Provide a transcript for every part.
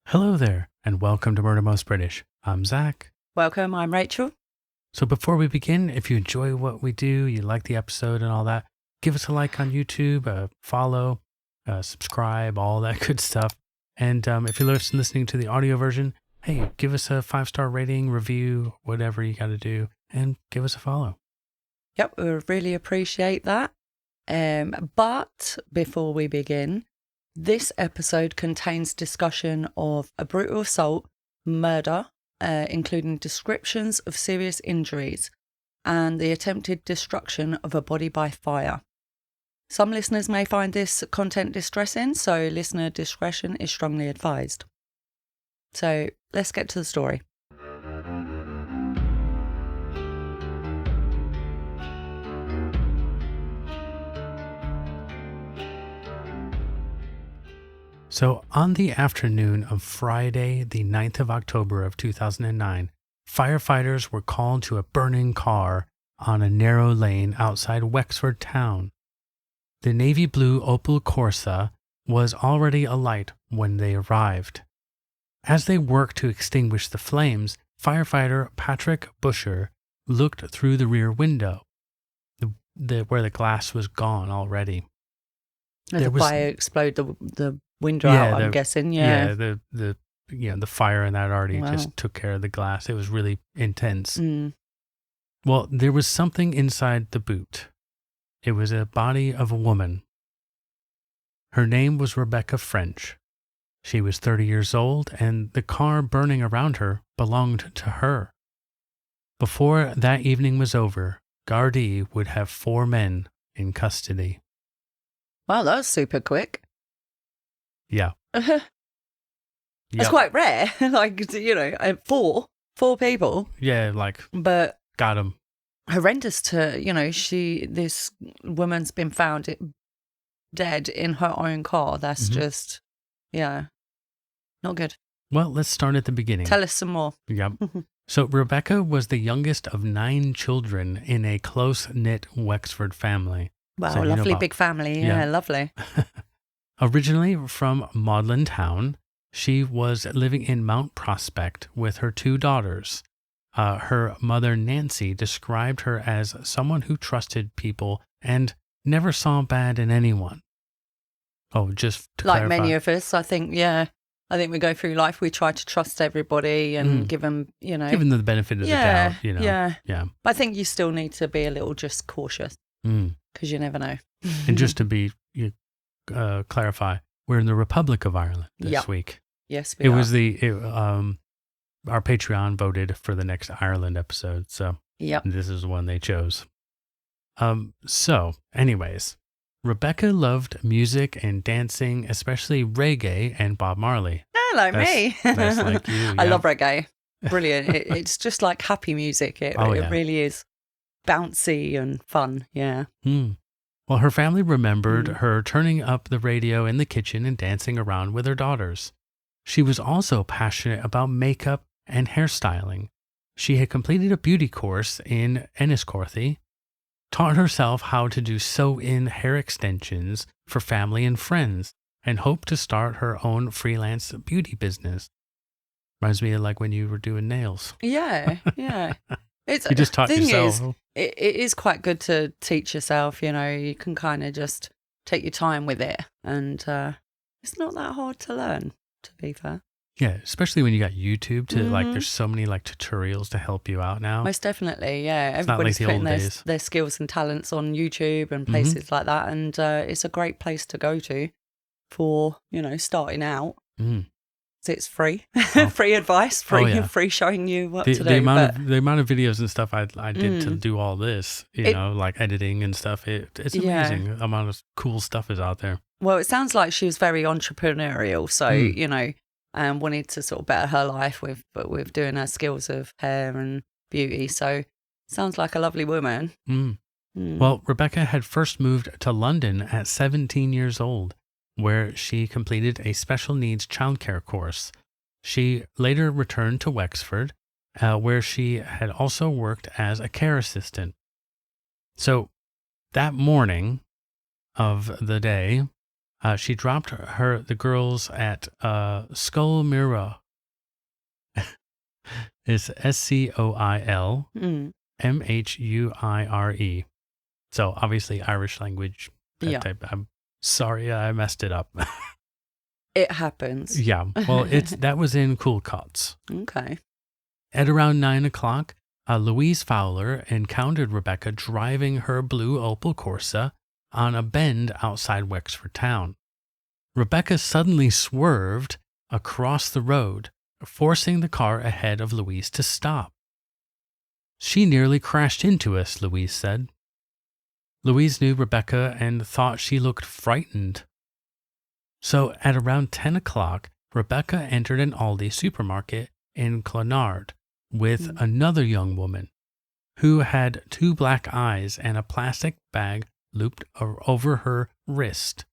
Hello there, and welcome to Murder Most British. I'm Zach. Welcome, I'm Rachel. So before we begin, if you enjoy what we do, you like the episode and all that, give us a like on YouTube, follow, subscribe, all that good stuff. And if you're listening to the audio version, hey, give us a 5-star rating, review, whatever you got to do, and give us a follow. Yep, we really appreciate that. But before we begin, this episode contains discussion of a brutal assault, murder, including descriptions of serious injuries, and the attempted destruction of a body by fire. Some listeners may find this content distressing, so listener discretion is strongly advised. So let's get to the story. So on the afternoon of Friday, the 9th of October of 2009, firefighters were called to a burning car on a narrow lane outside Wexford town. The navy blue Opel Corsa was already alight when they arrived. As they worked to extinguish the flames, firefighter Patrick Busher looked through the rear window, where the glass was gone already. The fire exploded the window out, I'm guessing. Yeah, the fire and that already just took care of the glass. It was really intense. Well, there was something inside the boot. It was a body of a woman. Her name was Rebecca French. She was 30 years old, and the car burning around her belonged to her. Before that evening was over, Gardaí would have 4 men in custody. Wow, that was super quick. Yeah. That's quite rare. Four people. Yeah, but got him. Horrendous to, this woman's been found dead in her own car. That's just, not good. Well, let's start at the beginning. Tell us some more. Yep. So Rebecca was the youngest of 9 children in a close-knit Wexford family. Wow, so lovely big family. Yeah, lovely. Originally from Magdalen Town, she was living in Mount Prospect with her 2 daughters. Her mother, Nancy, described her as someone who trusted people and never saw bad in anyone. Oh, just to like clarify. Many of us, I think, I think we go through life, we try to trust everybody and give them, Give them the benefit of the doubt, Yeah. But I think you still need to be a little just cautious because you never know. And just to be clarify, we're in the Republic of Ireland this week. Yes, we are. Our Patreon voted for the next Ireland episode, so this is the one they chose. So, anyways, Rebecca loved music and dancing, especially reggae and Bob Marley. Me. That's like you. I love reggae. Brilliant. It's just like happy music. It really is bouncy and fun. Yeah. Well, her family remembered her turning up the radio in the kitchen and dancing around with her daughters. She was also passionate about makeup and hairstyling. She had completed a beauty course in Enniscorthy, taught herself how to do sew-in hair extensions for family and friends, and hoped to start her own freelance beauty business. Reminds me of like when you were doing nails. Yeah. You just taught yourself. It is quite good to teach yourself, you can kind of just take your time with it. And it's not that hard to learn, to be fair. Yeah, especially when you got YouTube to there's so many tutorials to help you out now. Most definitely, yeah. Everybody's putting their skills and talents on YouTube and places like that. And it's a great place to go to for, starting out. So it's free, free advice, free showing you what to do. The amount of videos and stuff I did to do all this, like editing and stuff, it's amazing. The amount of cool stuff is out there. Well, it sounds like she was very entrepreneurial. So, wanted to sort of better her life with doing her skills of hair and beauty. So sounds like a lovely woman. Well, Rebecca had first moved to London at 17 years old, where she completed a special needs childcare course. She later returned to Wexford, where she had also worked as a care assistant. So that morning of the day, She dropped the girls at Skolmira. It's SCOILMHUIRE. So obviously Irish language. Yeah. Type. I'm sorry I messed it up. It happens. Yeah. Well, that was in Coolcots. Okay. At around 9 o'clock, Louise Fowler encountered Rebecca driving her blue Opel Corsa on a bend outside Wexford town. Rebecca suddenly swerved across the road, forcing the car ahead of Louise to stop. She nearly crashed into us, Louise said. Louise knew Rebecca and thought she looked frightened. So at around 10 o'clock, Rebecca entered an Aldi supermarket in Clonard with another young woman who had 2 black eyes and a plastic bag looped over her wrist.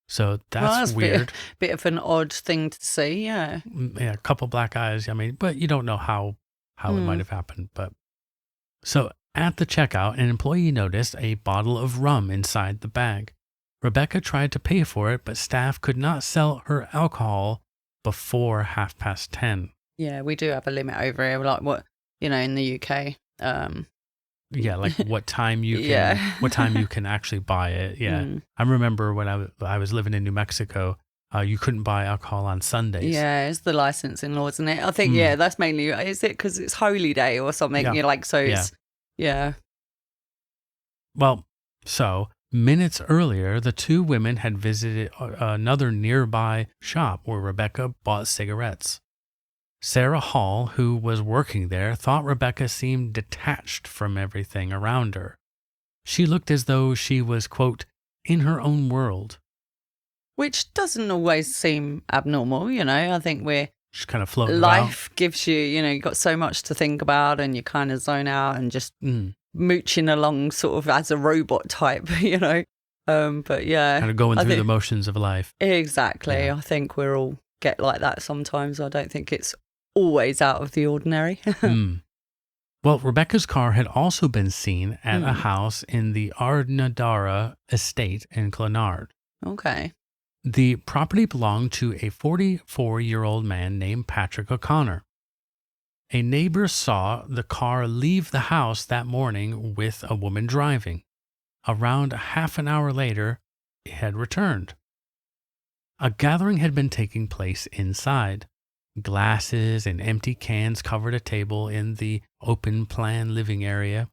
So that's weird. Bit of an odd thing to see, yeah. Yeah, a couple black eyes. I mean, but you don't know how it might have happened. But so at the checkout, an employee noticed a bottle of rum inside the bag. Rebecca tried to pay for it, but staff could not sell her alcohol before 10:30. Yeah, we do have a limit over here, like what, in the UK. Yeah, like what time you can actually buy it. Yeah. I remember when I was living in New Mexico, you couldn't buy alcohol on Sundays. Yeah, it's the licensing law, isn't it? I think, that's mainly, is it because it's Holy Day or something? Yeah. You're like, so it's, yeah. Well, so minutes earlier, the 2 women had visited another nearby shop where Rebecca bought cigarettes. Sarah Hall, who was working there, thought Rebecca seemed detached from everything around her. She looked as though she was, quote, in her own world. Which doesn't always seem abnormal, I think Just kind of floating life gives you, you've got so much to think about and you kind of zone out and just mooching along sort of as a robot type, But yeah. Kind of going through the motions of life. Exactly. Yeah. I think we're all get like that sometimes. I don't think it's always out of the ordinary. Well, Rebecca's car had also been seen at a house in the Ardnadara estate in Clonard. Okay. The property belonged to a 44-year-old man named Patrick O'Connor. A neighbor saw the car leave the house that morning with a woman driving. Around half an hour later, it had returned. A gathering had been taking place inside. Glasses and empty cans covered a table in the open-plan living area.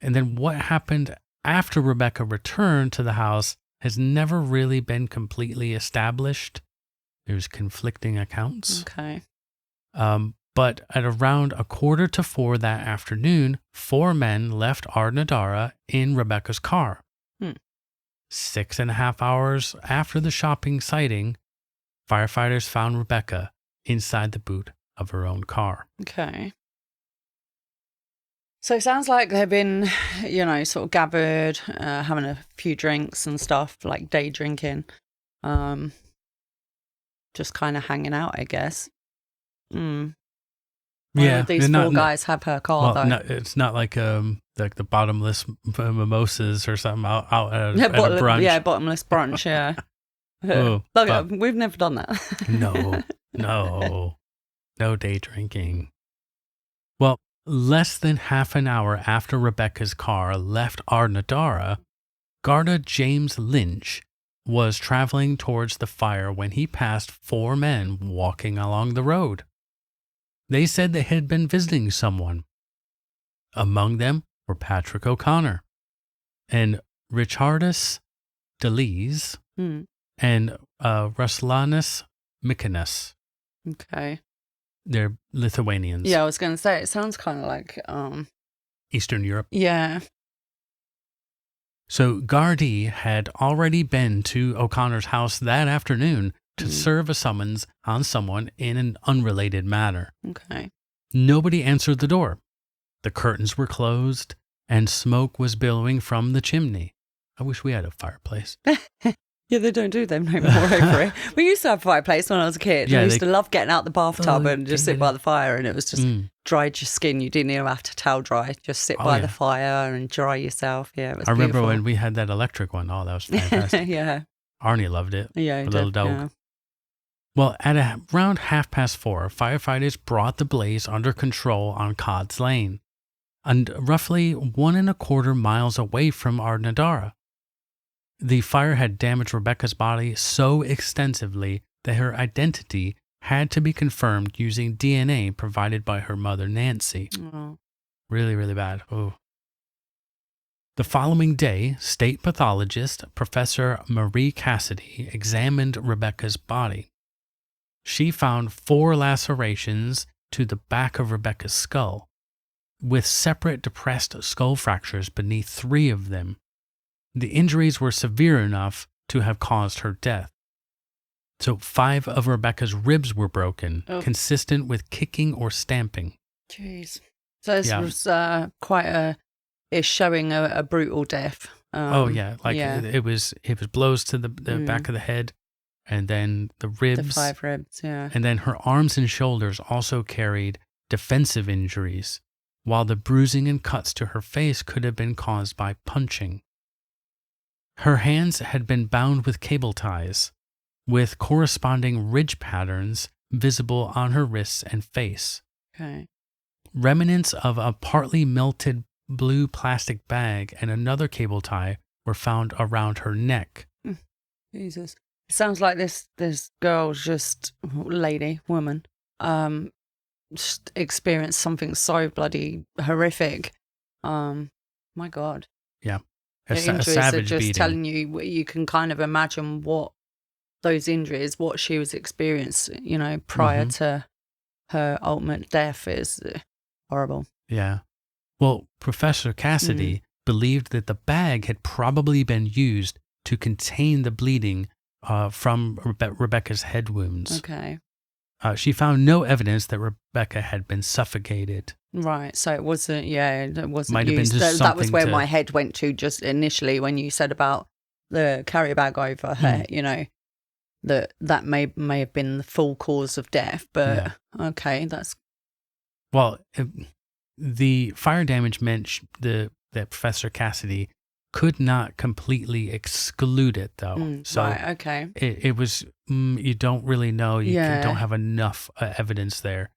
And then what happened after Rebecca returned to the house has never really been completely established. There's conflicting accounts. Okay. But at around 3:45 that afternoon, 4 men left Ardnadara in Rebecca's car. 6.5 hours after the shopping sighting, firefighters found Rebecca inside the boot of her own car. Okay. So it sounds like they've been, sort of gathered, having a few drinks and stuff, like day drinking. Just kind of hanging out, I guess. Yeah. These 4 guys have her car, though. No, it's not like the bottomless mimosas or something out at a brunch. Yeah, bottomless brunch, yeah. We've never done that. No day drinking. Well, less than half an hour after Rebecca's car left Ardnadara, Garda James Lynch was traveling towards the fire when he passed 4 men walking along the road. They said they had been visiting someone. Among them were Patrick O'Connor and Richardus Delise and Ruslanus Mikanas. Okay. They're Lithuanians. Yeah, I was going to say, it sounds kind of like... Eastern Europe. Yeah. So Gardaí had already been to O'Connor's house that afternoon to serve a summons on someone in an unrelated matter. Okay. Nobody answered the door. The curtains were closed and smoke was billowing from the chimney. I wish we had a fireplace. Yeah, they don't do them no more over here. We used to have a fireplace when I was a kid. Yeah, I used to love getting out the bathtub and just sit by the fire, and it was just dried your skin. You didn't even have to towel dry. Just sit by the fire and dry yourself. Yeah, it was beautiful. Remember when we had that electric one. Oh, that was fantastic. Yeah. Arnie loved it. Yeah, he a little did, dog. yeah. Well, at around 4:30, firefighters brought the blaze under control on Codd's Lane, and roughly 1.25 miles away from Ardnadara. The fire had damaged Rebecca's body so extensively that her identity had to be confirmed using DNA provided by her mother, Nancy. Oh. Really, really bad. Oh. The following day, state pathologist Professor Marie Cassidy examined Rebecca's body. She found 4 lacerations to the back of Rebecca's skull, with separate depressed skull fractures beneath 3 of them. The injuries were severe enough to have caused her death. So 5 of Rebecca's ribs were broken, consistent with kicking or stamping. Jeez. So this was it's showing a brutal death. It was blows to the back of the head, and then the ribs. The 5 ribs, yeah. And then her arms and shoulders also carried defensive injuries, while the bruising and cuts to her face could have been caused by punching. Her hands had been bound with cable ties, with corresponding ridge patterns visible on her wrists and face. Okay. Remnants of a partly melted blue plastic bag and another cable tie were found around her neck. Jesus. It sounds like this girl's woman, just experienced something so bloody horrific. My God. Yeah. The injuries savage are just beating. telling you can kind of imagine what those injuries, what she was experiencing, prior to her ultimate death is horrible. Yeah. Well, Professor Cassidy believed that the bag had probably been used to contain the bleeding from Rebecca's head wounds. Okay. She found no evidence that Rebecca had been suffocated. Right, so it wasn't, it wasn't Might have used. been just That was where something my head went to just initially when you said about the carrier bag over her, that may have been the full cause of death, but okay, that's... Well, the fire damage meant that Professor Cassidy could not completely exclude it, though. Right, okay. It was, you don't really know. You don't have enough evidence there.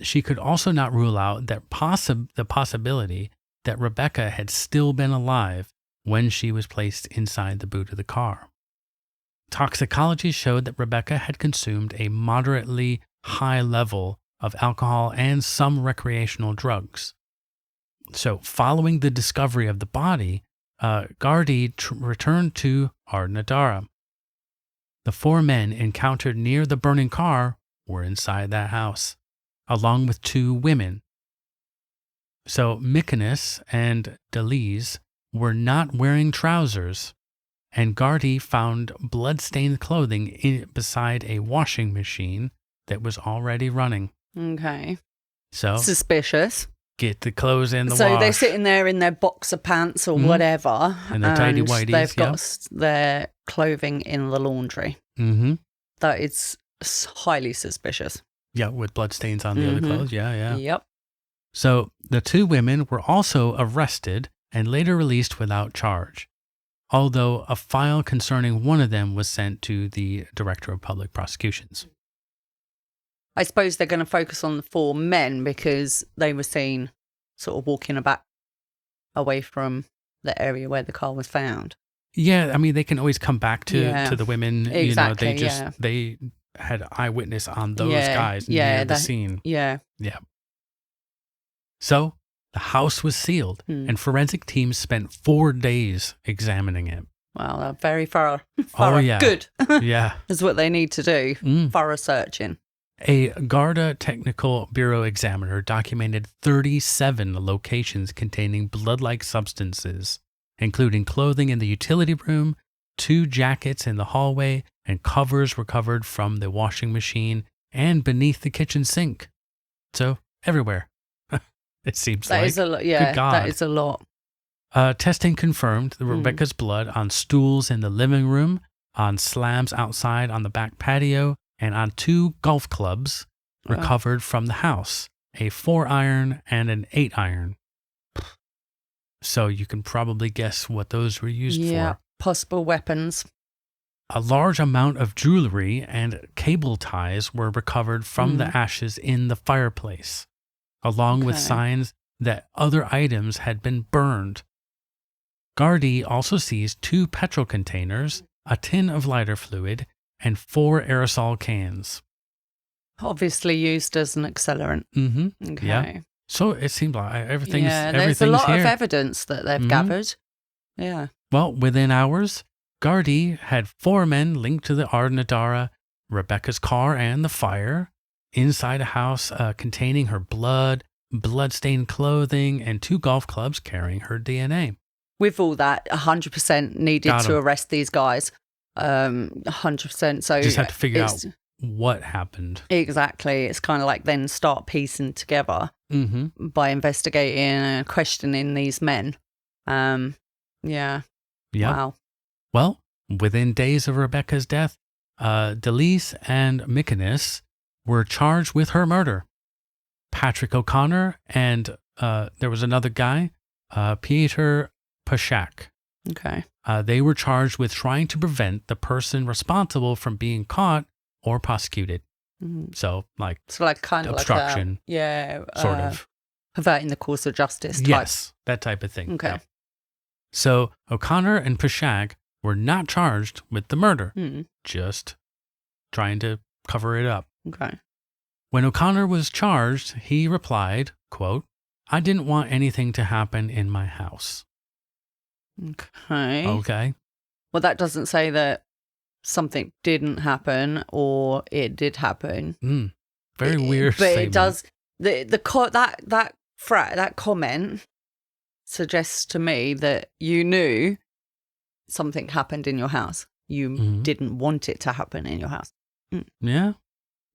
She could also not rule out that the possibility that Rebecca had still been alive when she was placed inside the boot of the car. Toxicology showed that Rebecca had consumed a moderately high level of alcohol and some recreational drugs. So, following the discovery of the body, Gardy returned to Ardnadara. The 4 men encountered near the burning car were inside that house, along with 2 women. So, Michanis and Delise were not wearing trousers, and Gardy found blood-stained clothing beside a washing machine that was already running. Okay. So, suspicious. Get the clothes in the wash. So they're sitting there in their boxer pants or whatever. And their tidy whities. They've got their clothing in the laundry. Mm-hmm. That is highly suspicious. Yeah, with bloodstains on the other clothes. Yeah. Yep. So the 2 women were also arrested and later released without charge, although a file concerning one of them was sent to the Director of Public Prosecutions. I suppose they're going to focus on the 4 men because they were seen sort of walking back away from the area where the car was found. Yeah, I mean, they can always come back to the women. Exactly, they had eyewitness on those guys near the scene. Yeah. So the house was sealed, and forensic teams spent 4 days examining it. Well, very thorough. Oh, yeah. Good. Yeah. Is what they need to do. Thorough searching. A Garda Technical Bureau examiner documented 37 locations containing blood-like substances, including clothing in the utility room, 2 jackets in the hallway, and covers recovered from the washing machine and beneath the kitchen sink. So, everywhere. It seems that like. Is a lot. Yeah, good God. That is a lot. Testing confirmed Rebecca's blood on stools in the living room, on slabs outside on the back patio, and on 2 golf clubs recovered from the house, a 4-iron and an 8-iron. So you can probably guess what those were used for. Possible weapons. A large amount of jewelry and cable ties were recovered from the ashes in the fireplace, along with signs that other items had been burned. Gardaí also seized 2 petrol containers, a tin of lighter fluid, and 4 aerosol cans. Obviously used as an accelerant. Mm-hmm. Okay. Yeah. So it seemed like everything's there's a lot here. of evidence that they've gathered. Yeah. Well, within hours, Gardaí had 4 men linked to the Ardnadara, Rebecca's car, and the fire, inside a house containing her blood-stained clothing, and 2 golf clubs carrying her DNA. With all that, 100% needed to arrest these guys. 100%. So just have to figure out what happened. Exactly. It's kind of like then start piecing together by investigating and questioning these men. Yeah. Wow. Well, within days of Rebecca's death, Delise and McInnes were charged with her murder. Patrick O'Connor and there was another guy, Peter Pashak. Okay. They were charged with trying to prevent the person responsible from being caught or prosecuted. So like kind of obstruction. Sort of. Perverting the course of justice type. Yes, that type of thing. Okay. Yeah. So O'Connor and Pashak were not charged with the murder, just trying to cover it up. Okay. When O'Connor was charged, he replied, quote, "I didn't want anything to happen in my house." Okay. Well, that doesn't say that something didn't happen or it did happen. Very weird but statement. It does. That comment suggests to me that you knew something happened in your house. You didn't want it to happen in your house. Yeah.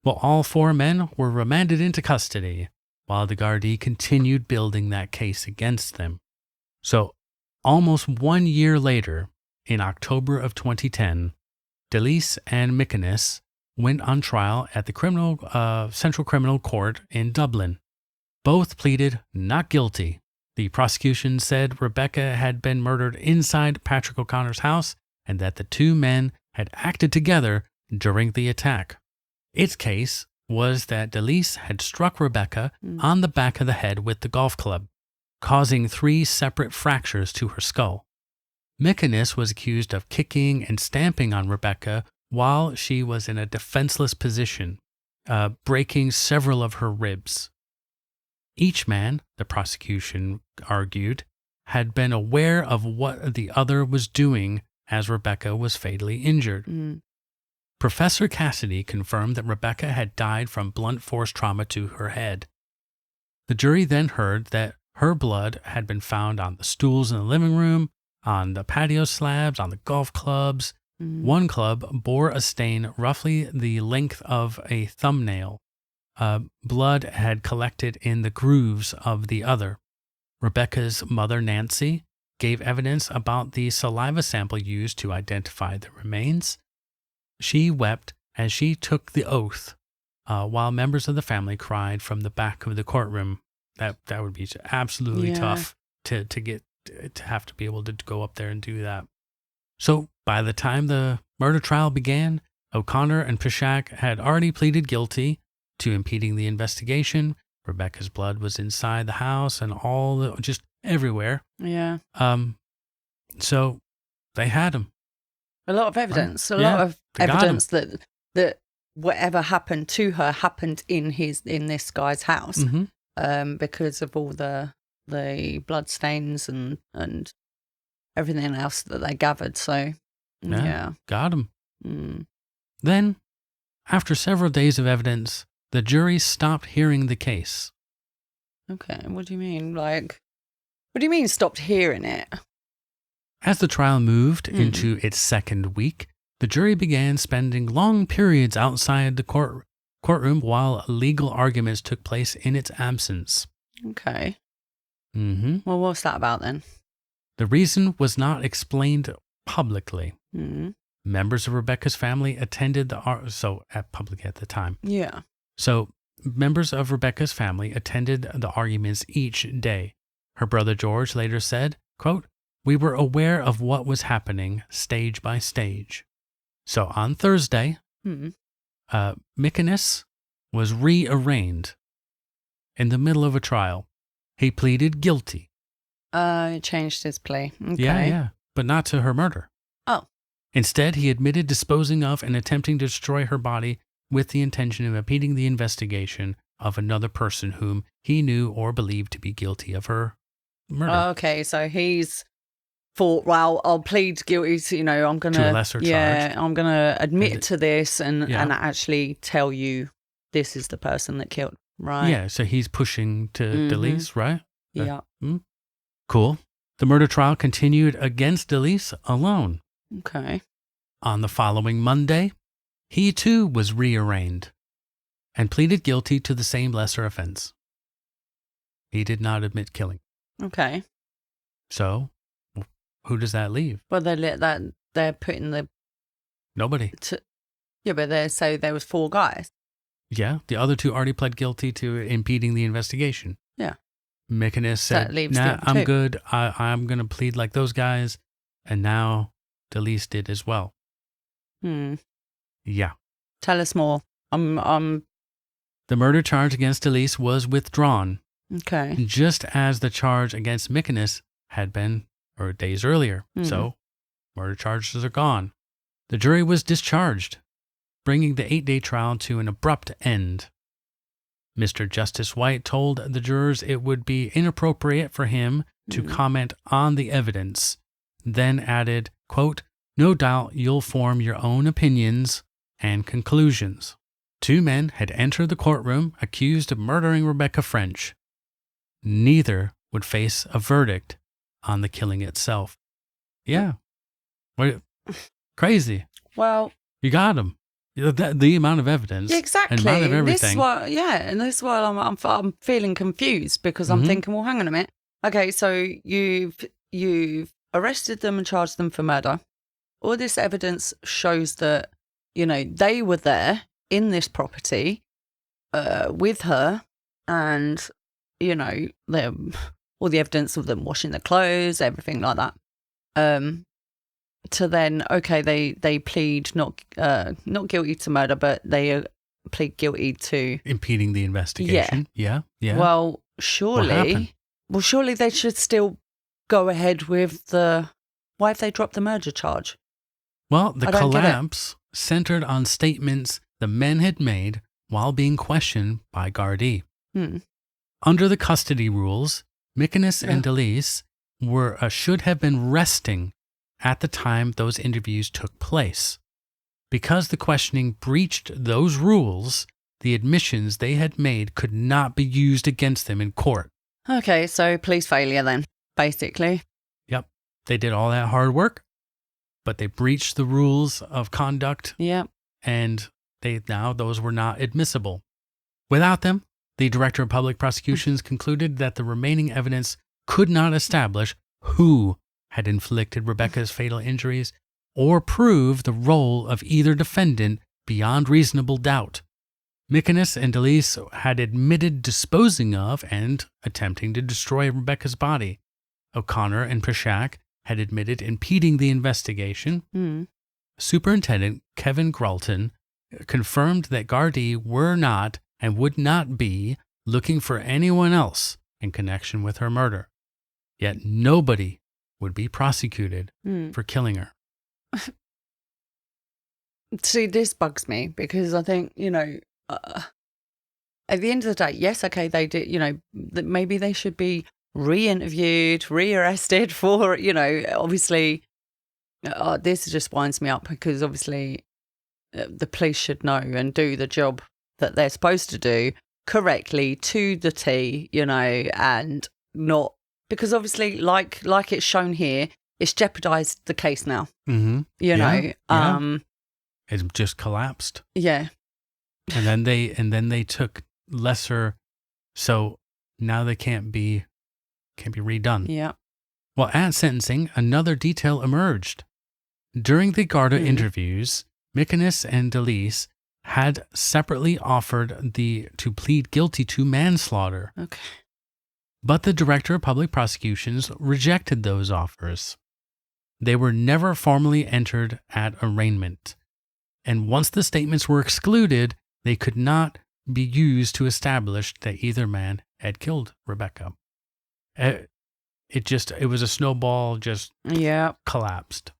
Well, all 4 men were remanded into custody while the Gardaí continued building that case against them. So, almost 1 year later, in October of 2010, Delise and McInnes went on trial at the Central Criminal Court in Dublin. Both pleaded not guilty. The prosecution said Rebecca had been murdered inside Patrick O'Connor's house and that the 2 men had acted together during the attack. Its case was that Delise had struck Rebecca on the back of the head with the golf club, causing 3 separate fractures to her skull. McInnes was accused of kicking and stamping on Rebecca while she was in a defenseless position, breaking several of her ribs. Each man, the prosecution argued, had been aware of what the other was doing as Rebecca was fatally injured. Professor Cassidy confirmed that Rebecca had died from blunt force trauma to her head. The jury then heard that her blood had been found on the stools in the living room, on the patio slabs, on the golf clubs. One club bore a stain roughly the length of a thumbnail. Blood had collected in the grooves of the other. Rebecca's mother, Nancy, gave evidence about the saliva sample used to identify the remains. She wept as she took the oath, while members of the family cried from the back of the courtroom. That would be absolutely tough to have to be able to go up there and do that. So by the time the murder trial began, O'Connor and Pashak had already pleaded guilty to impeding the investigation. Rebecca's blood was inside the house and just everywhere. Yeah. So they had him. A lot of evidence. A lot of evidence that whatever happened to her happened in this guy's house. Because of all the blood stains and everything else that they gathered. So got him. Then, after several days of evidence, the jury stopped hearing the case. Okay, what do you mean? What do you mean stopped hearing it? As the trial moved into its second week, the jury began spending long periods outside the courtroom while legal arguments took place in its absence. Okay. Well, what's that about then? The reason was not explained publicly. Members of Rebecca's family attended publicly at the time. Yeah. So members of Rebecca's family attended the arguments each day. Her brother George later said, quote, "We were aware of what was happening stage by stage." So on Thursday, Hmm. Mikinis was rearraigned in the middle of a trial. He pleaded guilty. He changed his plea. Okay. Yeah, but not to her murder. Oh. Instead, he admitted disposing of and attempting to destroy her body with the intention of impeding the investigation of another person whom he knew or believed to be guilty of her murder. Okay, so he's thought, well, I'll plead guilty to, I'm going To a lesser charge. I'm going to admit And to this and Yeah. actually tell you this is the person that killed, right? Yeah, so he's pushing to Mhm. Delise, right? Yeah. Cool. The murder trial continued against Delise alone. Okay. On the following Monday, he too was rearraigned and pleaded guilty to the same lesser offense. He did not admit killing. Okay. So, who does that leave? Well, they're putting the Nobody. but there was 4 guys. Yeah, the other 2 already pled guilty to impeding the investigation. Yeah. Mikinis said, leaves nah, the I'm 2. good. I'm going to plead like those guys. And now Delise did as well. Yeah. Tell us more. I'm The murder charge against Delise was withdrawn, okay. just as the charge against Mikinis had been days earlier. So, murder charges are gone. The jury was discharged, bringing the 8-day trial to an abrupt end. Mr. Justice White told the jurors it would be inappropriate for him to comment on the evidence, then added, quote, "No doubt you'll form your own opinions and conclusions." 2 men had entered the courtroom accused of murdering Rebecca French. Neither would face a verdict on the killing itself. Yeah. Crazy. Well, You got him. The amount of evidence. exactly. And amount of everything. This is why I'm feeling confused because I'm thinking, well, hang on a minute. Okay, so you've arrested them and charged them for murder. All this evidence shows that they were there in this property with her, and all the evidence of them washing their clothes, everything like that. To then, okay, they plead not guilty to murder, but they plead guilty to impeding the investigation. Yeah. Well, surely they should still go ahead with the. Why have they dropped the murder charge? Well, the collapse centered on statements the men had made while being questioned by Gardaí. Under the custody rules, Mikinis and Delise should have been resting at the time those interviews took place. Because the questioning breached those rules, the admissions they had made could not be used against them in court. Okay, so police failure then, basically. Yep. They did all that hard work, but they breached the rules of conduct. Yep. And those were not admissible. Without them, the Director of Public Prosecutions concluded that the remaining evidence could not establish who had inflicted Rebecca's fatal injuries or prove the role of either defendant beyond reasonable doubt. Mikinis and Delise had admitted disposing of and attempting to destroy Rebecca's body. O'Connor and Pishak had admitted impeding the investigation. Superintendent Kevin Gralton confirmed that Gardaí were not and would not be looking for anyone else in connection with her murder. Yet nobody would be prosecuted for killing her. See, this bugs me because I think, at the end of the day, yes, okay, they did, that maybe they should be re-interviewed, re-arrested for, obviously, this just winds me up because obviously the police should know and do the job that they're supposed to do correctly to the T, and not, because obviously like it's shown here, it's jeopardized the case now. It just collapsed. Yeah. And then they took lesser, so now they can't be redone. Yeah. Well, at sentencing, another detail emerged. During the Garda interviews, Mikinis and Delise had separately offered to plead guilty to manslaughter. Okay. But the Director of Public Prosecutions rejected those offers. They were never formally entered at arraignment, And once the statements were excluded, they could not be used to establish that either man had killed Rebecca. It was a snowball, just collapsed.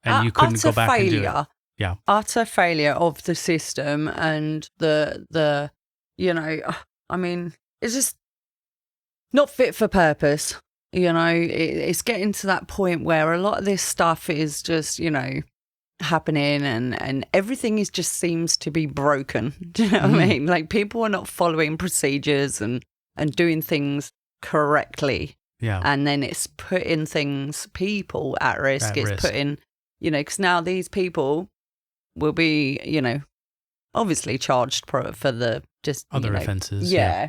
And you couldn't go back and do it. Yeah. Utter failure of the system and the I mean, it's just not fit for purpose. It's getting to that point where a lot of this stuff is just, happening and everything just seems to be broken. Do you know what I mean? Like, people are not following procedures and doing things correctly. Yeah. And then it's putting people at risk. Putting, because now these people will be, obviously charged for the just other offences. Yeah.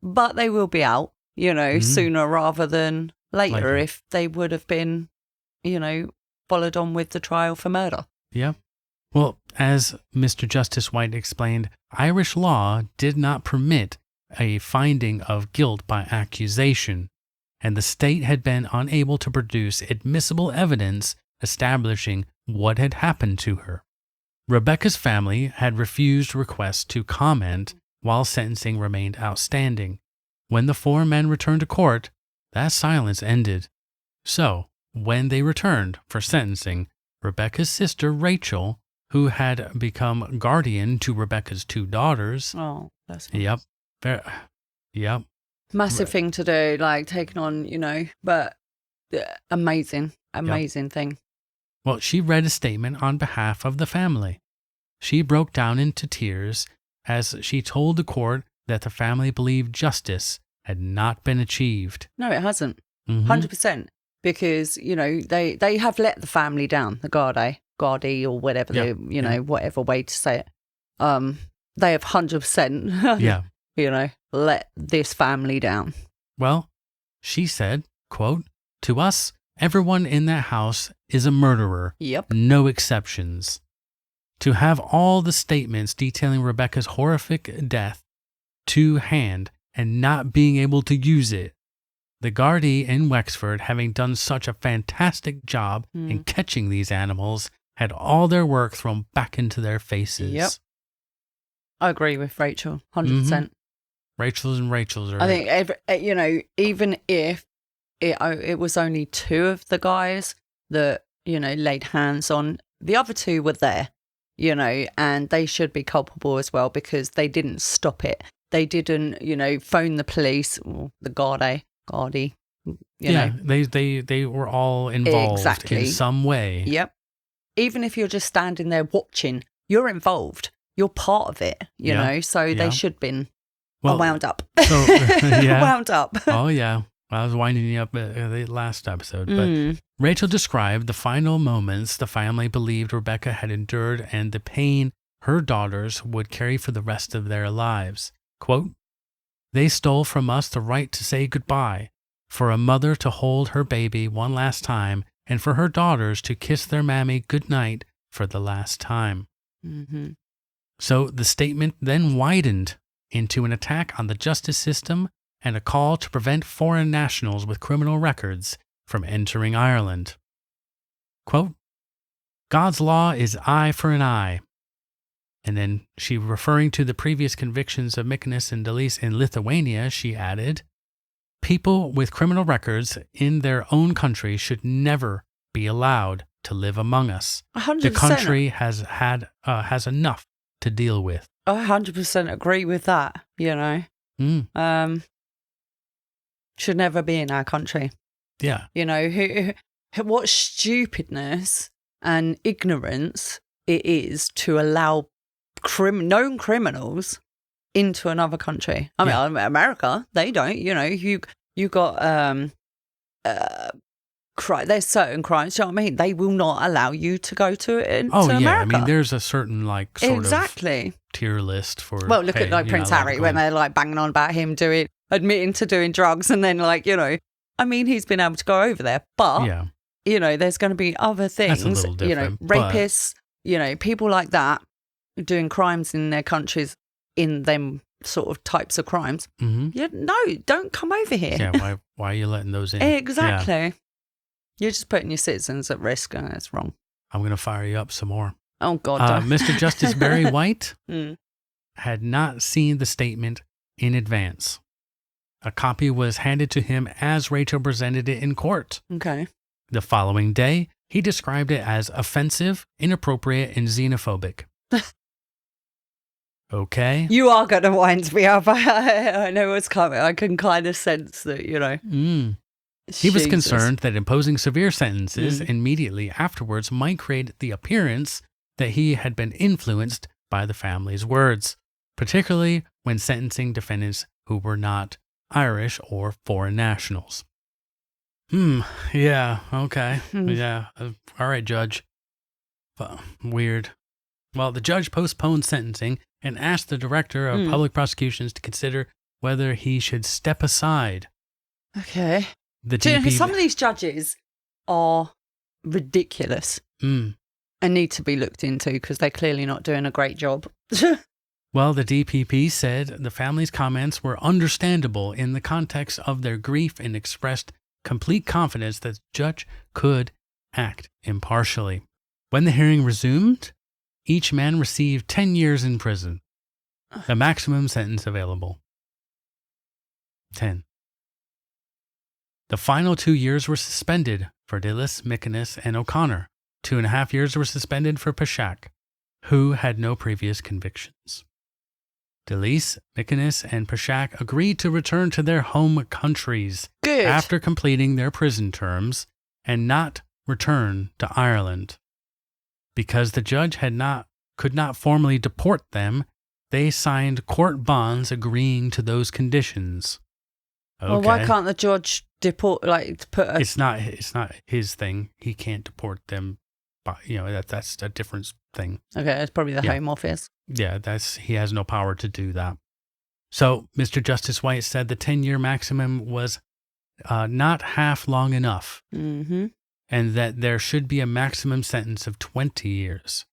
But they will be out, sooner rather than later if they would have been, followed on with the trial for murder. Yeah. Well, as Mr. Justice White explained, Irish law did not permit a finding of guilt by accusation, and the state had been unable to produce admissible evidence establishing what had happened to her. Rebecca's family had refused requests to comment while sentencing remained outstanding. When the four men returned to court, that silence ended. So, when they returned for sentencing, Rebecca's sister Rachel, who had become guardian to Rebecca's two daughters. Oh, that's nice. Yep. Massive thing to do, like taking on, but amazing thing. Well, she read a statement on behalf of the family. She broke down into tears as she told the court that the family believed justice had not been achieved. No, it hasn't. 100%. Because, they have let the family down, the Gardaí or whatever, whatever way to say it. They have 100%, let this family down. Well, she said, quote, "To us, everyone in that house is a murderer. Yep. No exceptions. To have all the statements detailing Rebecca's horrific death to hand and not being able to use it. The Gardaí in Wexford, having done such a fantastic job in catching these animals, had all their work thrown back into their faces." Yep. I agree with Rachel, 100%. Rachel's are... I think, even if it was only two of the guys that, laid hands on, the other two were there, and they should be culpable as well because they didn't stop it. They didn't, phone the police or the Gardaí. They were all involved in some way. Yep. Even if you're just standing there watching, you're involved. You're part of it, so they should have been wound up. Wound up. Oh, yeah. I was winding you up at the last episode. But Rachel described the final moments the family believed Rebecca had endured and the pain her daughters would carry for the rest of their lives. Quote, "They stole from us the right to say goodbye, for a mother to hold her baby one last time, and for her daughters to kiss their mammy goodnight for the last time." Mm-hmm. So the statement then widened into an attack on the justice system and a call to prevent foreign nationals with criminal records from entering Ireland. Quote, "God's law is eye for an eye." And then she, referring to the previous convictions of Mykonos and Dalis in Lithuania, she added, "People with criminal records in their own country should never be allowed to live among us. 100%. The country has enough to deal with." I 100% agree with that, Should never be in our country. Yeah. What stupidness and ignorance it is to allow known criminals into another country. I mean, America, they don't, you got, there's certain crimes, you know what I mean? They will not allow you to go to America. I mean, there's a certain, sort of tier list for... Well, look at, Prince Harry, when they're, banging on about him admitting to doing drugs, and then, I mean, he's been able to go over there, but, there's going to be other things, that's a little different, rapists, people like that doing crimes in their countries in them sort of types of crimes. Mm-hmm. Yeah, no, don't come over here. Yeah, why are you letting those in? Exactly. Yeah. You're just putting your citizens at risk, and it's wrong. I'm going to fire you up some more. Oh, God. Mr. Justice Barry White Mm. had not seen the statement in advance. A copy was handed to him as Rachel presented it in court. Okay. The following day, he described it as offensive, inappropriate, and xenophobic. Okay. You are going to wind me up. I know what's coming. I can kind of sense that, He was Jesus. concerned that imposing severe sentences immediately afterwards might create the appearance that he had been influenced by the family's words, particularly when sentencing defendants who were not Irish or foreign nationals. Yeah, okay. Yeah, all right, Judge. Weird. Well, the judge postponed sentencing and asked the director of public prosecutions to consider whether he should step aside. Okay. The Do you know, DP some of these judges are ridiculous and need to be looked into because they're clearly not doing a great job. Well, the DPP said the family's comments were understandable in the context of their grief and expressed complete confidence that the judge could act impartially. When the hearing resumed, each man received 10 years in prison, the maximum sentence available. 10. The final 2 years were suspended for Dillis, McInnes, and O'Connor. 2.5 years were suspended for Pashak, who had no previous convictions. Dillis, McInnes, and Pashak agreed to return to their home countries Good. after completing their prison terms and not return to Ireland. Because the judge could not formally deport them, they signed court bonds agreeing to those conditions. Okay. Well, why can't the judge deport, put a... It's not his thing. He can't deport them. But, that's a different thing. Okay, it's probably the Home Office. Yeah, he has no power to do that. So, Mr. Justice White said the 10-year maximum was not half long enough, and that there should be a maximum sentence of 20 years.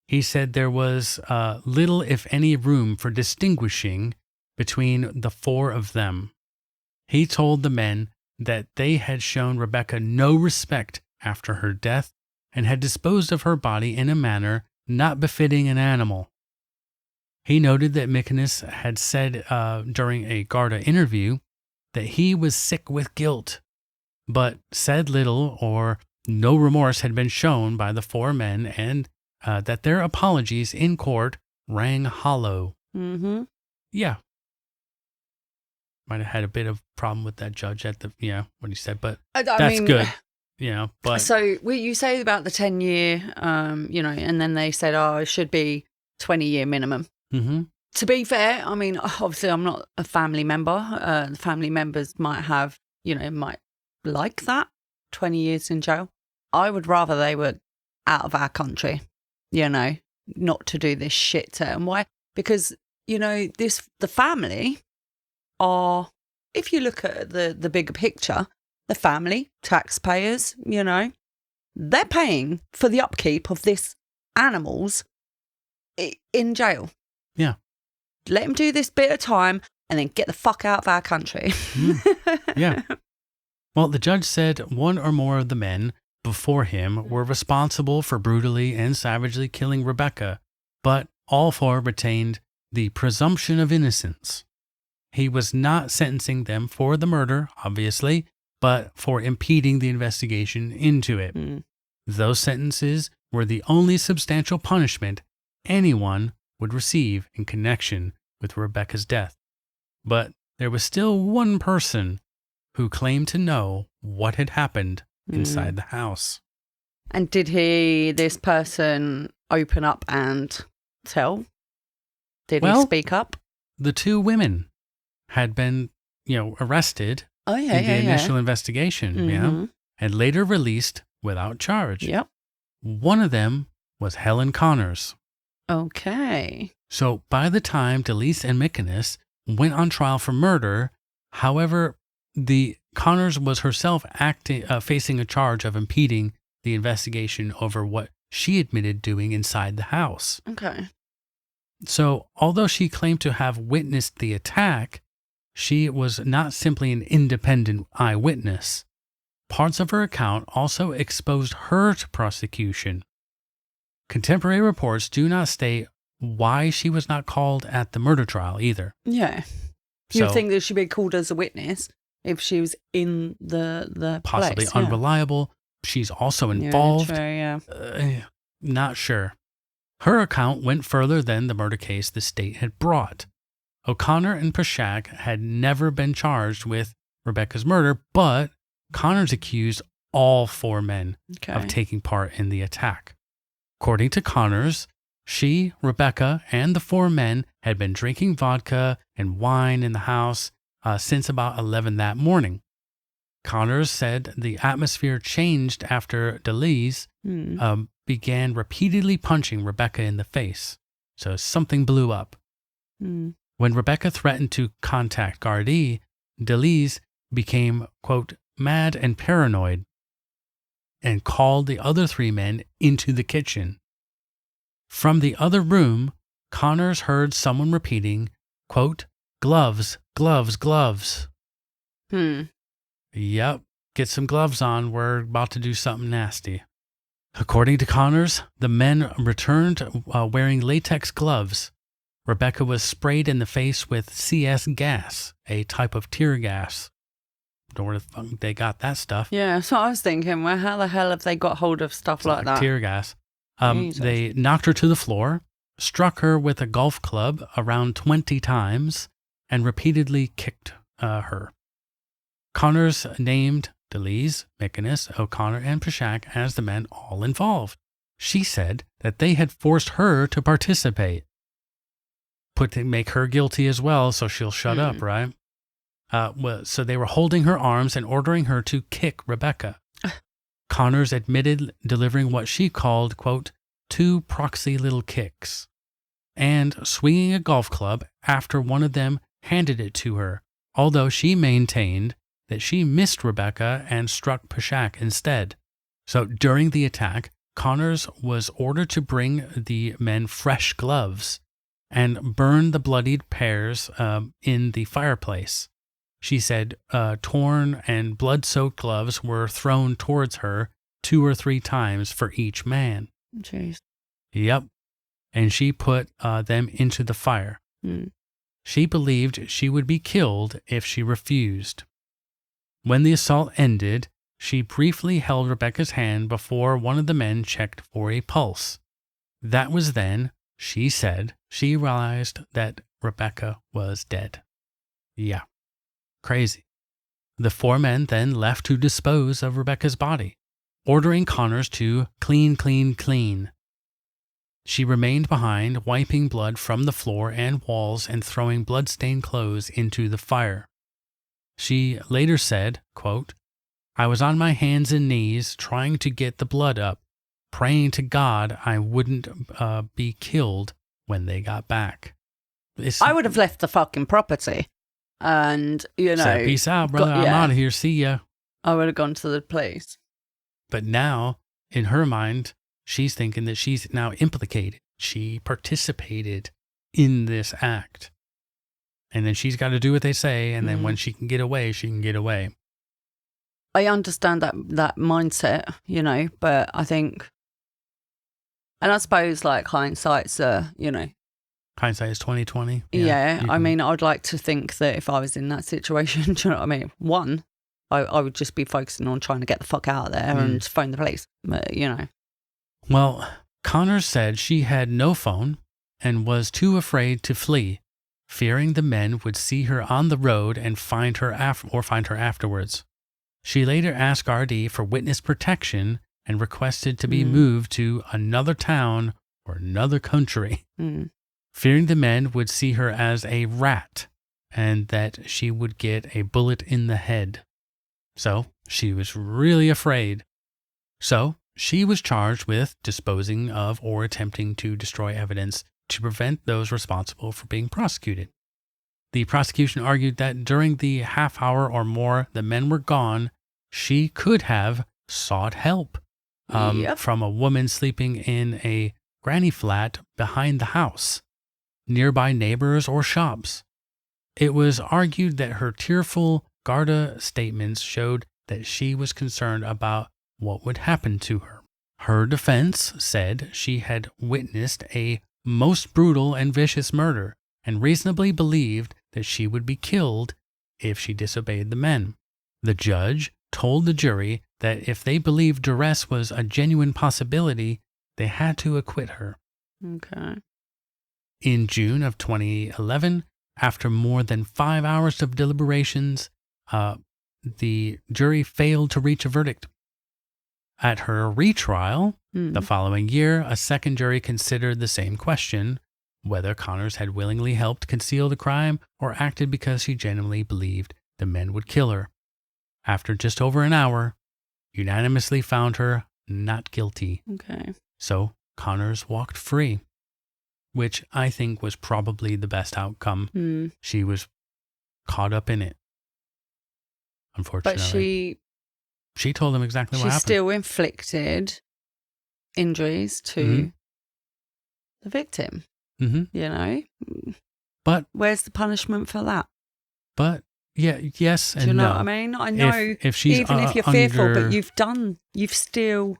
He said there was little, if any, room for distinguishing between the four of them. He told the men that they had shown Rebecca no respect after her death and had disposed of her body in a manner not befitting an animal. He noted that McInnes had said during a Garda interview that he was sick with guilt, but said little or no remorse had been shown by the four men and that their apologies in court rang hollow. Yeah. Might have had a bit of problem with that judge at what he said, but that's good. But so you say about the 10-year, and then they said, it should be 20-year minimum. To be fair, I mean, obviously I'm not a family member. The family members might have, might like that, 20 years in jail. I would rather they were out of our country, not to do this shit to them. Why? Because, the family are, if you look at the bigger picture, the family, taxpayers, they're paying for the upkeep of this animals in jail. Yeah. Let them do this bit of time and then get the fuck out of our country. Yeah. Well, the judge said one or more of the men before him were responsible for brutally and savagely killing Rebecca, but all four retained the presumption of innocence. He was not sentencing them for the murder, obviously, but for impeding the investigation into it. Those sentences were the only substantial punishment anyone would receive in connection with Rebecca's death. But there was still one person who claimed to know what had happened inside the house. And did this person open up and tell? Did he speak up? The two women had been, arrested in the initial investigation, and later released without charge. Yep. One of them was Helen Connors. Okay. So by the time Dillis and McInnes went on trial for murder, however, the Connors was herself facing a charge of impeding the investigation over what she admitted doing inside the house. Okay. So although she claimed to have witnessed the attack, she was not simply an independent eyewitness. Parts of her account also exposed her to prosecution. Contemporary reports do not state why she was not called at the murder trial either. Yeah. So, You'd think that she'd be called as a witness if she was in the possibly place, unreliable. She's also involved. Yeah, true, Not sure. Her account went further than the murder case the state had brought. O'Connor and Pashak had never been charged with Rebecca's murder, but Connors accused all 4 men of taking part in the attack. According to Connors, she, Rebecca, and the 4 men had been drinking vodka and wine in the house since about 11 that morning. Connors said the atmosphere changed after DeLees began repeatedly punching Rebecca in the face. So something blew up. When Rebecca threatened to contact Gardaí, DeLees became, quote, mad and paranoid and called the other 3 men into the kitchen. From the other room, Connors heard someone repeating, quote, gloves, gloves, gloves. Yep, get some gloves on. We're about to do something nasty. According to Connors, the men returned wearing latex gloves. Rebecca was sprayed in the face with CS gas, a type of tear gas. Don't know where the fuck they got that stuff. Yeah, so I was thinking, well, how the hell have they got hold of stuff like that? Tear gas. They knocked her to the floor, struck her with a golf club around 20 times, and repeatedly kicked her. Connors named DeLees, McInnes, O'Connor, and Pashak as the men all involved. She said that they had forced her to participate. Make her guilty as well, so she'll shut up, right? So they were holding her arms and ordering her to kick Rebecca. Connors admitted delivering what she called, quote, 2 proxy little kicks, and swinging a golf club after one of them handed it to her, although she maintained that she missed Rebecca and struck Pashak instead. So during the attack, Connors was ordered to bring the men fresh gloves and burn the bloodied pairs in the fireplace. She said torn and blood-soaked gloves were thrown towards her 2 or 3 times for each man. Jeez. Yep. And she put them into the fire. She believed she would be killed if she refused. When the assault ended, she briefly held Rebecca's hand before one of the men checked for a pulse. That was then, she said, she realized that Rebecca was dead. Yeah. Crazy. The 4 men then left to dispose of Rebecca's body, ordering Connors to clean, clean, clean. She remained behind, wiping blood from the floor and walls and throwing blood-stained clothes into the fire. She later said, quote, I was on my hands and knees trying to get the blood up, praying to God I wouldn't be killed when they got back. I would have left the fucking property and, Say, peace out, brother. I'm out of here. See ya. I would have gone to the police. But now, in her mind, she's thinking that she's now implicated. She participated in this act. And then she's got to do what they say. And then when she can get away, she can get away. I understand that mindset, but I think, and I suppose like hindsight's, Hindsight is 20/20. Yeah. I mean, I'd like to think that if I was in that situation, do you know what I mean? One, I would just be focusing on trying to get the fuck out of there and phone the police, but, Well, Connors said she had no phone and was too afraid to flee, fearing the men would see her on the road and find her afterwards. She later asked RD for witness protection and requested to be moved to another town or another country, fearing the men would see her as a rat and that she would get a bullet in the head. So she was really afraid. So she was charged with disposing of or attempting to destroy evidence to prevent those responsible for being prosecuted. The prosecution argued that during the half hour or more the men were gone, she could have sought help from a woman sleeping in a granny flat behind the house, nearby neighbors or shops. It was argued that her tearful Garda statements showed that she was concerned about what would happen to her. Her defense said she had witnessed a most brutal and vicious murder and reasonably believed that she would be killed if she disobeyed the men. The judge told the jury that if they believed duress was a genuine possibility, they had to acquit her. Okay. In June of 2011, after more than 5 hours of deliberations, the jury failed to reach a verdict. At her retrial, the following year, a second jury considered the same question, whether Connors had willingly helped conceal the crime or acted because she genuinely believed the men would kill her. After just over an hour, unanimously found her not guilty. Okay. So Connors walked free, which I think was probably the best outcome. She was caught up in it, unfortunately. But she told him exactly what happened. She still inflicted injuries to the victim, you know? But where's the punishment for that? But, yeah, yes and no. Do you know what I mean? I know if she's even if you're fearful, but you've still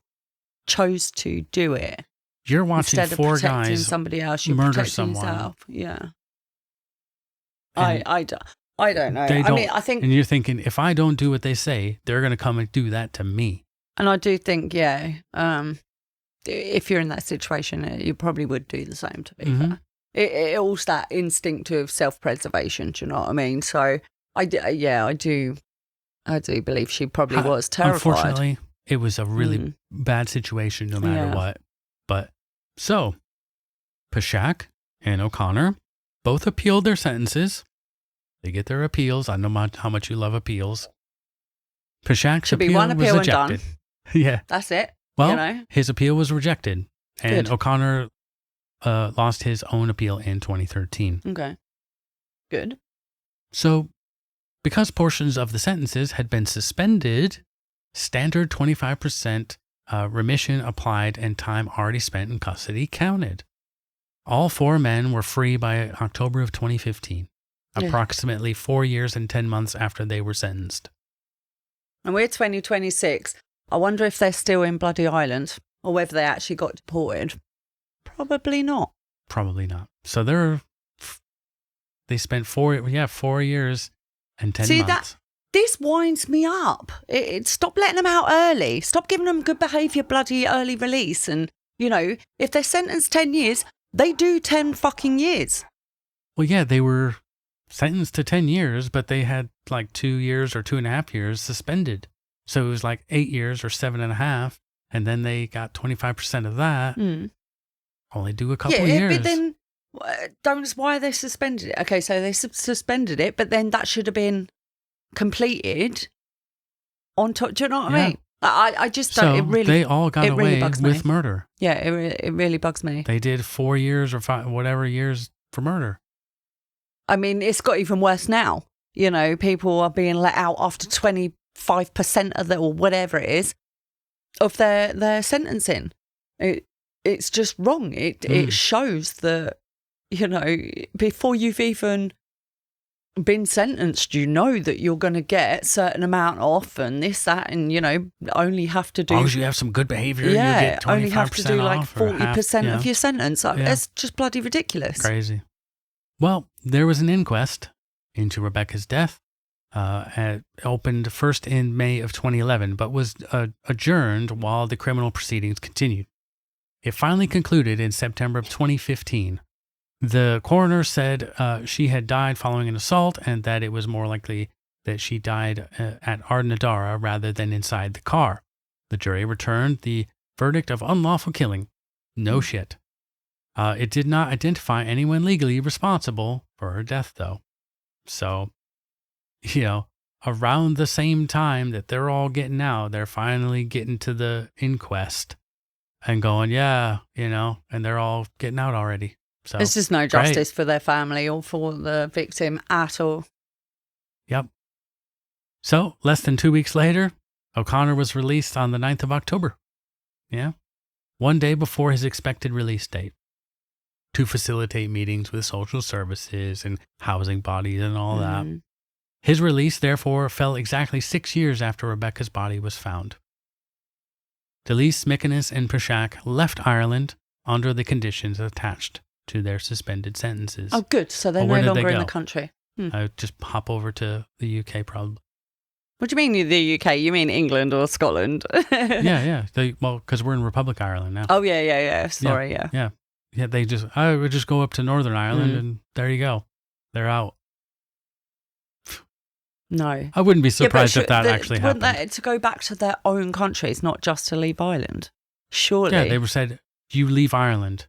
chose to do it. You're watching instead of four protecting guys somebody else, you're murder protecting someone. yourself. Yeah. I don't know. I think... And you're thinking, if I don't do what they say, they're going to come and do that to me. And I do think, if you're in that situation, you probably would do the same, to be fair. It all's that instinct of self-preservation, do you know what I mean? So, I do believe she probably was terrified. Unfortunately, it was a really bad situation no matter what. But, so, Pashak and O'Connor both appealed their sentences. They get their appeals. I know how much you love appeals. Pashak's Should be appeal one appeal was and rejected. done. Yeah. That's it. Well, you know? His appeal was rejected. And Good. O'Connor lost his own appeal in 2013. Okay. Good. So, because portions of the sentences had been suspended, standard 25% remission applied and time already spent in custody counted. All four men were free by October of 2015, approximately 4 years and 10 months after they were sentenced. And we're 2026. I wonder if they're still in Bloody Ireland or whether they actually got deported. Probably not. Probably not. So they spent 4 years and 10 months. This winds me up. Stop letting them out early. Stop giving them good behaviour, bloody early release. And, you know, if they're sentenced 10 years, they do 10 fucking years. Well, yeah, they were sentenced to 10 years, but they had like 2 years or 2.5 years suspended. So it was like 8 years or 7.5. And then they got 25% of that. Only do a couple years. Yeah, but then why are they suspended it? Okay, so they suspended it, but then that should have been completed on top. Do you know what I mean? I just don't. So it really, they all got away bugs with me. murder. Yeah, it really bugs me. They did 4 years or whatever years for murder. I mean, it's got even worse now. You know, people are being let out after 25% of or whatever it is of their sentencing. It's just wrong. It shows that, you know, before you've even been sentenced, you know that you're going to get a certain amount off and this, that, and, you know, only have to do... As long as you have some good behavior, you get 25% only have to do like off 40% of your sentence. That's just bloody ridiculous. Crazy. Well, there was an inquest into Rebecca's death. It opened first in May of 2011, but was adjourned while the criminal proceedings continued. It finally concluded in September of 2015. The coroner said she had died following an assault and that it was more likely that she died at Ardnadara rather than inside the car. The jury returned the verdict of unlawful killing. No shit. It did not identify anyone legally responsible for her death, though. So, you know, around the same time that they're all getting out, they're finally getting to the inquest and going, yeah, you know, and they're all getting out already. So there's just no justice for their family or for the victim at all. Yep. So, less than 2 weeks later, O'Connor was released on the 9th of October. Yeah. 1 day before his expected release date, to facilitate meetings with social services and housing bodies and all that. His release, therefore, fell exactly 6 years after Rebecca's body was found. Delis, Mickiness, and Peshach left Ireland under the conditions attached to their suspended sentences. Oh, good. So they're no longer in the country. I would just hop over to the UK probably. What do you mean the UK? You mean England or Scotland? Yeah. Because we're in Republic Ireland now. Oh, yeah. Sorry, yeah. Yeah, I would just go up to Northern Ireland and there you go. They're out. No. I wouldn't be surprised if that actually happened. Wouldn't to go back to their own countries, not just to leave Ireland? Surely. Yeah, they were said, you leave Ireland.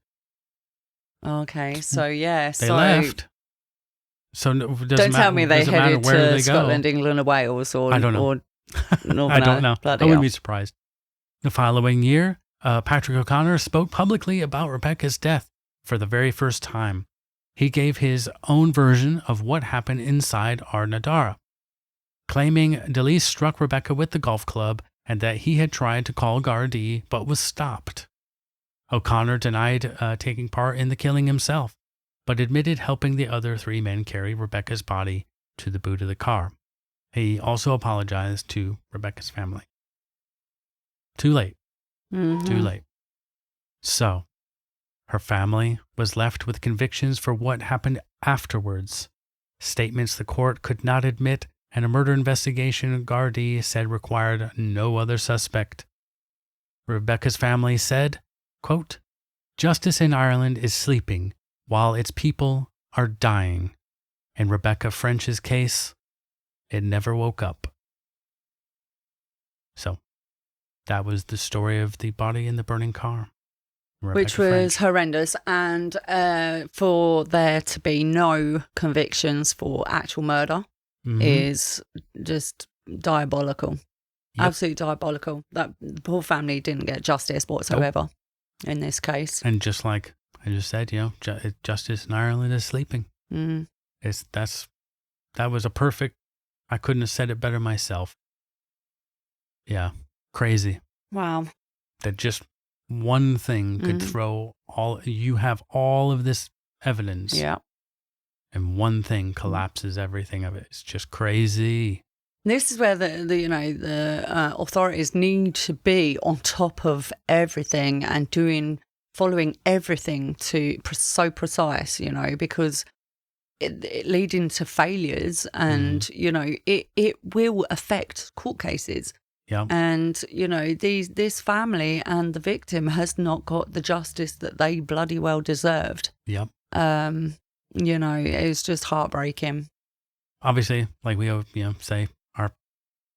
Okay, so yeah. They left. So don't tell me they headed to Scotland, England, or Wales, or I don't know. Or Northern I don't know. I wouldn't be surprised. The following year, Patrick O'Connor spoke publicly about Rebecca's death for the very first time. He gave his own version of what happened inside Ardnadara, claiming Delis struck Rebecca with the golf club and that he had tried to call Gardaí but was stopped. O'Connor denied taking part in the killing himself, but admitted helping the other 3 men carry Rebecca's body to the boot of the car. He also apologized to Rebecca's family. Too late. Mm-hmm. Too late. So, her family was left with convictions for what happened afterwards, statements the court could not admit, and a murder investigation Gardaí said required no other suspect. Rebecca's family said, quote, "Justice in Ireland is sleeping while its people are dying. In Rebecca French's case, it never woke up." So, that was the story of the body in the burning car. Rebecca Which was French. horrendous. And for there to be no convictions for actual murder is just diabolical. Yep. Absolutely diabolical. That poor family didn't get justice whatsoever in this case. And just like I just said, justice in Ireland is sleeping. Mm. That was a perfect, I couldn't have said it better myself. Yeah, crazy. Wow. That just one thing could you have all of this evidence. Yeah. And one thing collapses everything of it. It's just crazy. This is where the authorities need to be on top of everything and following everything to so precise, because it leading to failures and, it will affect court cases. Yeah. And, this family and the victim has not got the justice that they bloody well deserved. Yep. It's just heartbreaking. Obviously, like we say, our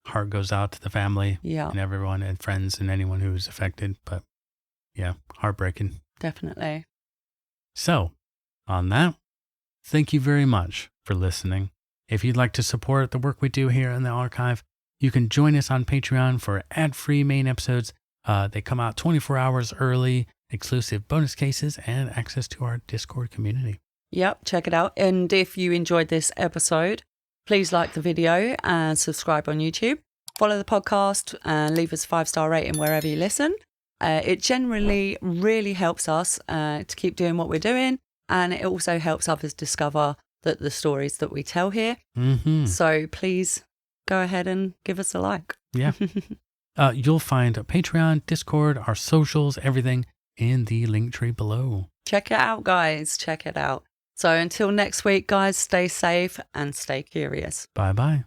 heart goes out to the family and everyone and friends and anyone who was affected. But yeah, heartbreaking. Definitely. So, on that, thank you very much for listening. If you'd like to support the work we do here in the archive, you can join us on Patreon for ad-free main episodes. They come out 24 hours early, exclusive bonus cases, and access to our Discord community. Yep, check it out. And if you enjoyed this episode, please like the video and subscribe on YouTube. Follow the podcast and leave us a 5-star rating wherever you listen. It generally really helps us to keep doing what we're doing. And it also helps others discover the stories that we tell here. Mm-hmm. So please go ahead and give us a like. Yeah. You'll find Patreon, Discord, our socials, everything in the link tree below. Check it out, guys. Check it out. So until next week, guys, stay safe and stay curious. Bye-bye.